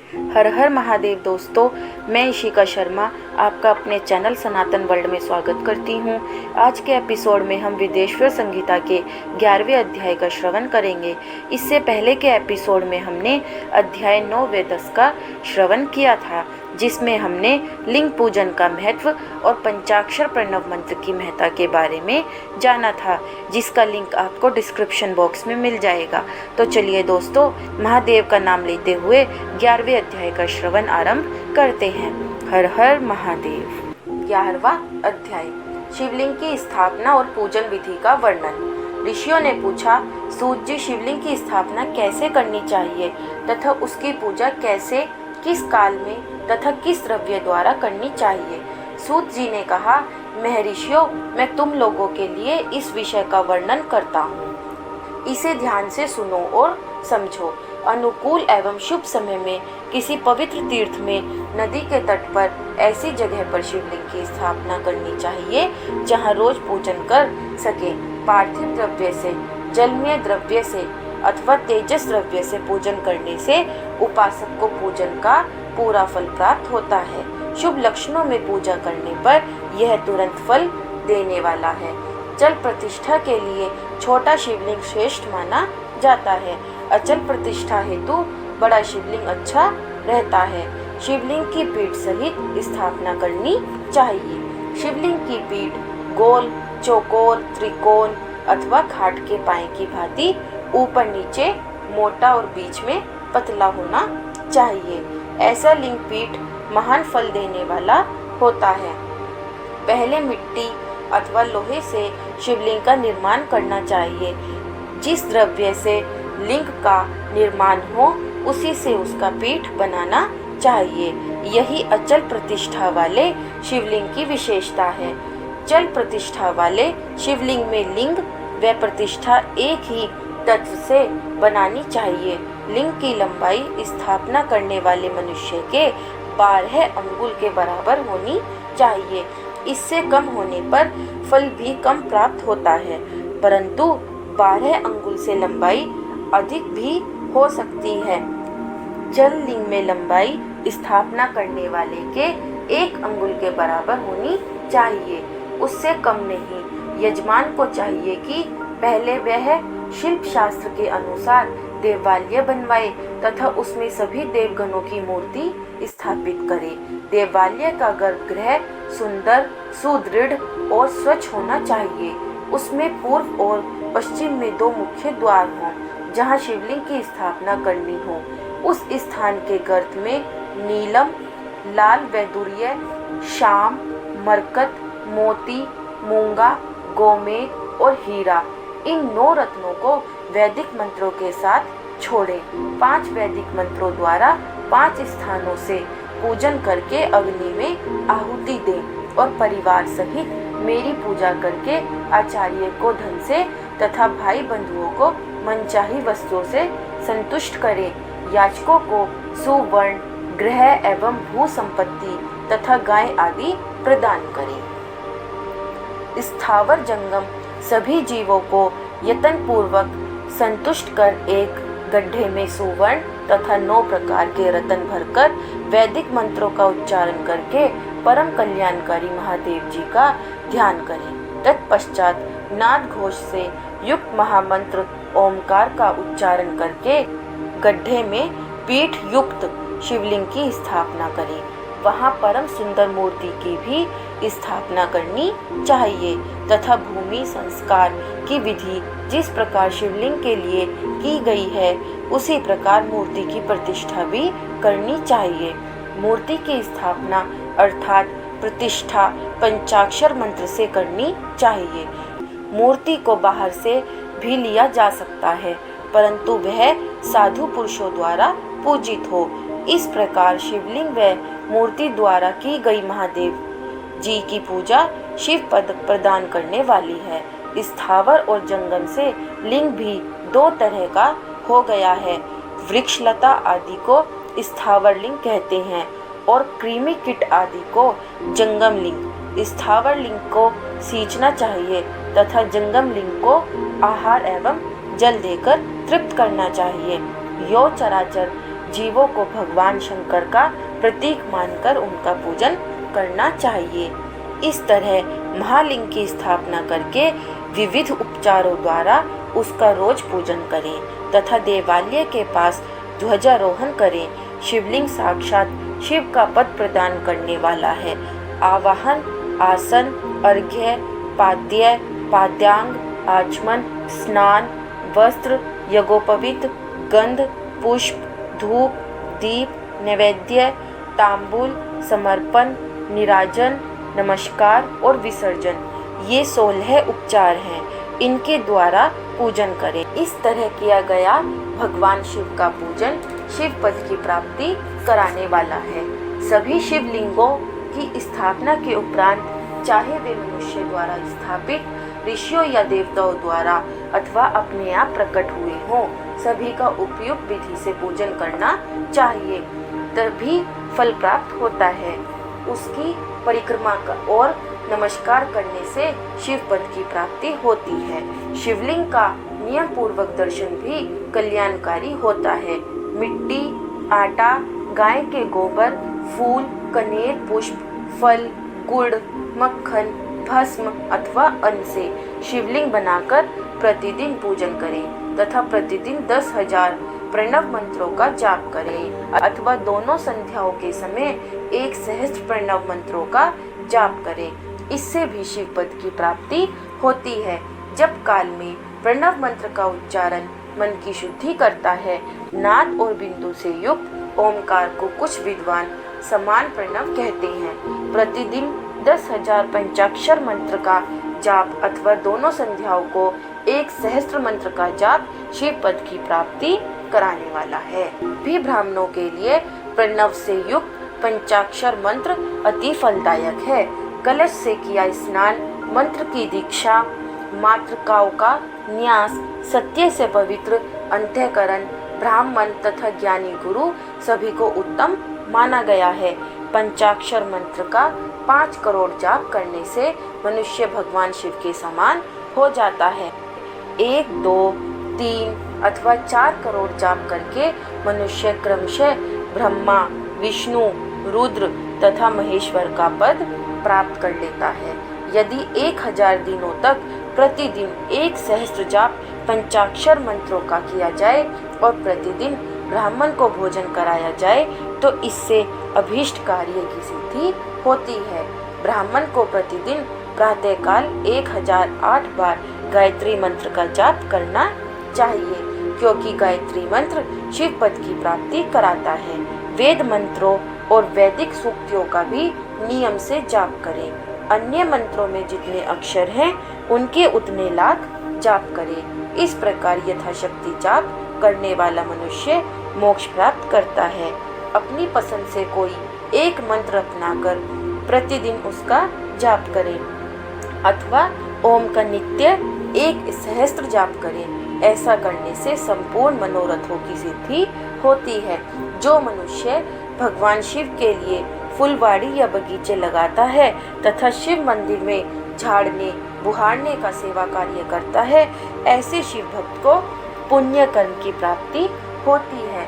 हर हर महादेव दोस्तों, मैं इशिका शर्मा आपका अपने चैनल सनातन वर्ल्ड में स्वागत करती हूँ। आज के एपिसोड में हम विदेश्वर संहिता के 11वें अध्याय का श्रवण करेंगे। इससे पहले के एपिसोड में हमने अध्याय 9 व 10 का श्रवण किया था, जिसमें हमने लिंग पूजन का महत्व और पंचाक्षर प्रणव मंत्र की महत्ता के बारे में जाना था, जिसका लिंक आपको डिस्क्रिप्शन बॉक्स में मिल जाएगा। तो चलिए दोस्तों, महादेव का नाम लेते हुए 11वें अध्याय का श्रवण आरंभ करते हैं। हर हर महादेव। 11वां अध्याय, शिवलिंग की स्थापना और पूजन विधि का वर्णन। ऋषियों ने पूछा, सूत जी, शिवलिंग की स्थापना कैसे करनी चाहिए तथा उसकी पूजा कैसे, किस काल में तथा किस द्रव्य द्वारा करनी चाहिए। सूत जी ने कहा, महर्षियों, मैं तुम लोगों के लिए इस विषय का वर्णन करता हूँ। इसे ध्यान से सुनो और समझो। अनुकूल एवं शुभ समय में किसी पवित्र तीर्थ में नदी के तट पर ऐसी जगह पर शिवलिंग की स्थापना करनी चाहिए जहाँ रोज पूजन कर सके। पार्थिव द्रव्य से, जलमय द्रव्य से अथवा तेजस द्रव्य से पूजन करने से उपासक को पूजन का पूरा फल प्राप्त होता है। शुभ लक्षणों में पूजा करने पर यह तुरंत फल देने वाला है। जल प्रतिष्ठा के लिए छोटा शिवलिंग श्रेष्ठ माना जाता है। अचल प्रतिष्ठा हेतु बड़ा शिवलिंग अच्छा रहता है। शिवलिंग की पीठ सहित स्थापना करनी चाहिए। शिवलिंग की पीठ गोल, चौकोर, त्रिकोण अथवा खाट के पाए की भांति ऊपर नीचे मोटा और बीच में पतला होना चाहिए। ऐसा लिंग पीठ महान फल देने वाला होता है। पहले मिट्टी अथवा लोहे से शिवलिंग का निर्माण करना चाहिए। जिस द्रव्य से लिंग का निर्माण हो उसी से उसका पीठ बनाना चाहिए। यही अचल प्रतिष्ठा वाले शिवलिंग की विशेषता है। चल प्रतिष्ठा वाले शिवलिंग में लिंग व प्रतिष्ठा एक ही तत्व से बनानी चाहिए। लिंग की लंबाई स्थापना करने वाले मनुष्य के 12 अंगुल के बराबर होनी चाहिए। इससे कम होने पर फल भी कम प्राप्त होता है, परंतु 12 अंगुल से लंबाई अधिक भी हो सकती है। जल लिंग में लंबाई स्थापना करने वाले के 1 अंगुल के बराबर होनी चाहिए, उससे कम नहीं। यजमान को चाहिए कि पहले वह शिल्प शास्त्र के अनुसार देवालय बनवाए तथा उसमें सभी देवगणों की मूर्ति स्थापित करे। देवालय का गर्भगृह सुंदर, सुदृढ़ और स्वच्छ होना चाहिए। उसमें पूर्व और पश्चिम में 2 मुख्य द्वार हों जहाँ शिवलिंग की स्थापना करनी हो। उस स्थान के गर्त में नीलम, लाल वैदुर्य, शाम, मरकत, मोती, मूंगा, गोमेद और हीरा, इन 9 रत्नों को वैदिक मंत्रों के साथ छोड़े। 5 वैदिक मंत्रों द्वारा 5 स्थानों से पूजन करके अग्नि में आहुति दें और परिवार सहित मेरी पूजा करके आचार्य को धन से तथा भाई बंधुओं को मनचाही वस्तुओं से संतुष्ट करें। याचकों को सुवर्ण, गृह एवं भू संपत्ति तथा गाय आदि प्रदान करें। स्थावर जंगम सभी जीवों को यत्न पूर्वक संतुष्ट कर एक गड्ढे में सुवर्ण तथा 9 प्रकार के रत्न भरकर वैदिक मंत्रों का उच्चारण करके परम कल्याणकारी महादेव जी का ध्यान करें। तत्पश्चात नाद घोष से युक्त महामंत्र ओमकार का उच्चारण करके गड्ढे में पीठ युक्त शिवलिंग की स्थापना करें। वहाँ परम सुंदर मूर्ति की भी स्थापना करनी चाहिए तथा भूमि संस्कार की विधि जिस प्रकार शिवलिंग के लिए की गई है उसी प्रकार मूर्ति की प्रतिष्ठा भी करनी चाहिए। मूर्ति की स्थापना अर्थात प्रतिष्ठा पंचाक्षर मंत्र से करनी चाहिए। मूर्ति को बाहर से भी लिया जा सकता है, परंतु वह साधु पुरुषों द्वारा पूजित हो। इस प्रकार शिवलिंग व मूर्ति द्वारा की गई महादेव जी की पूजा शिव पद प्रदान करने वाली है। स्थावर और जंगम से लिंग भी 2 तरह का हो गया है। वृक्षलता आदि को स्थावर लिंग कहते हैं और कृमि कीट आदि को जंगम लिंग। स्थावर लिंग को सींचना चाहिए तथा जंगम लिंग को आहार एवं जल देकर तृप्त करना चाहिए। यो चराचर जीवों को भगवान शंकर का प्रतीक मानकर उनका पूजन करना चाहिए। इस तरह महालिंग की स्थापना करके विविध उपचारों द्वारा उसका रोज पूजन करें तथा देवालय के पास ध्वजारोहण करें। शिवलिंग साक्षात शिव का पद प्रदान करने वाला है। आवाहन, आसन, अर्घ्य, पाद्य, पाद्यांग, आचमन, स्नान, वस्त्र, यज्ञोपवीत, गंध, पुष्प, धूप, दीप, नैवेद्य, तांबूल, समर्पण, निराजन, नमस्कार और विसर्जन, ये 16 उपचार हैं। इनके द्वारा पूजन करें। इस तरह किया गया भगवान शिव का पूजन शिव पद की प्राप्ति कराने वाला है। सभी शिवलिंगों की स्थापना के उपरांत चाहे वे मनुष्य द्वारा स्थापित, ऋषियों या देवताओं द्वारा अथवा अपने आप प्रकट हुए हों, सभी का उपयुक्त विधि से पूजन करना चाहिए, तभी फल प्राप्त होता है। उसकी परिक्रमा और नमस्कार करने से शिव पद की प्राप्ति होती है। शिवलिंग का नियम पूर्वक दर्शन भी कल्याणकारी होता है। मिट्टी, आटा, गाय के गोबर, फूल, कनेर पुष्प, फल, गुड़, मक्खन, भस्म अथवा अन्न से शिवलिंग बनाकर प्रतिदिन पूजन करें तथा प्रतिदिन 10,000 प्रणव मंत्रों का जाप करें अथवा दोनों संध्याओं के समय 1 सहस्त्र प्रणव मंत्रों का जाप करें। इससे भी शिव पद की प्राप्ति होती है। जब काल में प्रणव मंत्र का उच्चारण मन की शुद्धि करता है, नाद और बिंदु से युक्त ओमकार को कुछ विद्वान समान प्रणव कहते हैं। प्रतिदिन 10,000 पंचाक्षर मंत्र का जाप अथवा दोनों संध्याओं को 1 सहस्त्र मंत्र का जाप शिव पद की प्राप्ति कराने वाला है। भी ब्राह्मणों के लिए प्रणव से युक्त पंचाक्षर मंत्र अति फलदायक है। कलश से किया स्नान, मंत्र की दीक्षा, मातृकाओं का न्यास, सत्य से पवित्र अंतःकरण, ब्राह्मण तथा ज्ञानी गुरु सभी को उत्तम माना गया है। पंचाक्षर मंत्र का 5 करोड़ जाप करने से मनुष्य भगवान शिव के समान हो जाता है। 1, 2, 3 अथवा 4 करोड़ जाप करके मनुष्य क्रमशः ब्रह्मा, विष्णु, रुद्र तथा महेश्वर का पद प्राप्त कर लेता है। यदि 1000 दिनों तक प्रतिदिन 1 सहस्त्र जाप पंचाक्षर मंत्रों का किया जाए और प्रतिदिन ब्राह्मण को भोजन कराया जाए तो इससे अभीष्ट कार्य की सिद्धि होती है। ब्राह्मण को प्रतिदिन प्रातःकाल 1008 बार गायत्री मंत्र का जाप करना चाहिए, क्योंकि गायत्री मंत्र शिव पद की प्राप्ति कराता है। वेद मंत्रों और वैदिक सूक्तियों का भी नियम से जाप करें। अन्य मंत्रों में जितने अक्षर हैं उनके उतने लाख जाप करें। इस प्रकार यथाशक्ति जाप करने वाला मनुष्य मोक्ष प्राप्त करता है। अपनी पसंद से कोई एक मंत्र अपनाकर प्रतिदिन उसका जाप करें अथवा ओम का नित्य 1 सहस्त्र जाप करें। ऐसा करने से संपूर्ण मनोरथों की सिद्धि होती है। जो मनुष्य भगवान शिव के लिए फुलवाड़ी या बगीचे लगाता है तथा शिव मंदिर में झाड़ने बुहारने का सेवा कार्य करता है, ऐसे शिव भक्त को पुण्य कर्म की प्राप्ति होती है।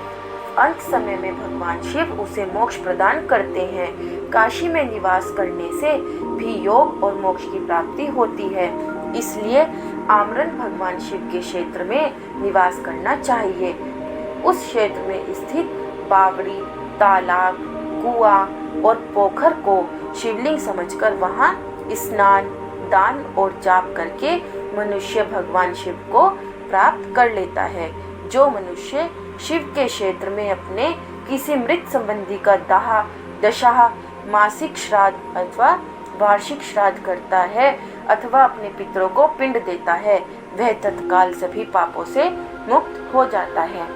अंत समय में भगवान शिव उसे मोक्ष प्रदान करते हैं। काशी में निवास करने से भी योग और मोक्ष की प्राप्ति होती है। इसलिए आमरण भगवान शिव के क्षेत्र में निवास करना चाहिए। उस क्षेत्र में स्थित बावड़ी, तालाब, कुआं और पोखर को शिवलिंग समझकर वहां स्नान, दान और जाप करके मनुष्य भगवान शिव को प्राप्त कर लेता है। जो मनुष्य शिव के क्षेत्र में अपने किसी मृत संबंधी का दाह, दशा, मासिक श्राद्ध अथवा वार्षिक श्राद्ध करता है अथवा अपने पितरों को पिंड देता है, वह तत्काल सभी पापों से मुक्त हो जाता है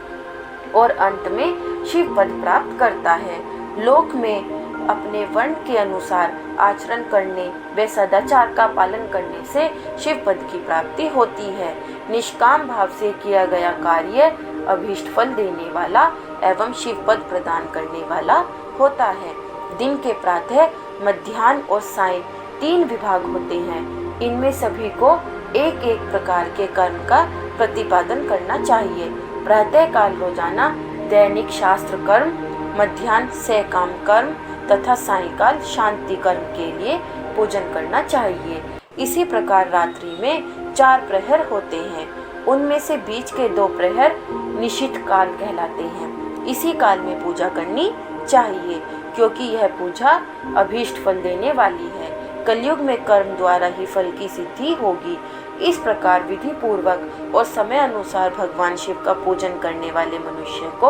और अंत में शिव पद प्राप्त करता है। लोक में अपने वर्ण के अनुसार आचरण करने व सदाचार का पालन करने से शिव पद की प्राप्ति होती है। निष्काम भाव से किया गया कार्य अभीष्ट फल देने वाला एवं शिव पद प्रदान करने वाला होता है। दिन के प्रातः, मध्याह्न और सायं 3 विभाग होते हैं। इनमें सभी को एक एक प्रकार के कर्म का प्रतिपादन करना चाहिए। प्रातः काल रोजाना दैनिक शास्त्र कर्म, मध्याह्न सकाम कर्म तथा सायंकाल शांति कर्म के लिए पूजन करना चाहिए। इसी प्रकार रात्रि में 4 प्रहर होते हैं, उनमें से बीच के 2 प्रहर निशित काल कहलाते हैं। इसी काल में पूजा करनी चाहिए, क्योंकि यह पूजा अभीष्ट फल देने वाली है। कलयुग में कर्म द्वारा ही फल की सिद्धि होगी। इस प्रकार विधि पूर्वक और समय अनुसार भगवान शिव का पूजन करने वाले मनुष्य को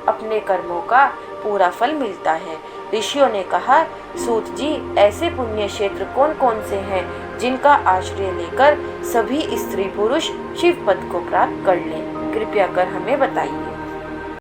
अपने कर्मों का पूरा फल मिलता है। ऋषियों ने कहा, सूत जी, ऐसे पुण्य क्षेत्र कौन कौन से हैं जिनका आश्रय लेकर सभी स्त्री पुरुष शिव पद को प्राप्त कर लें? कृपया कर हमें बताइए।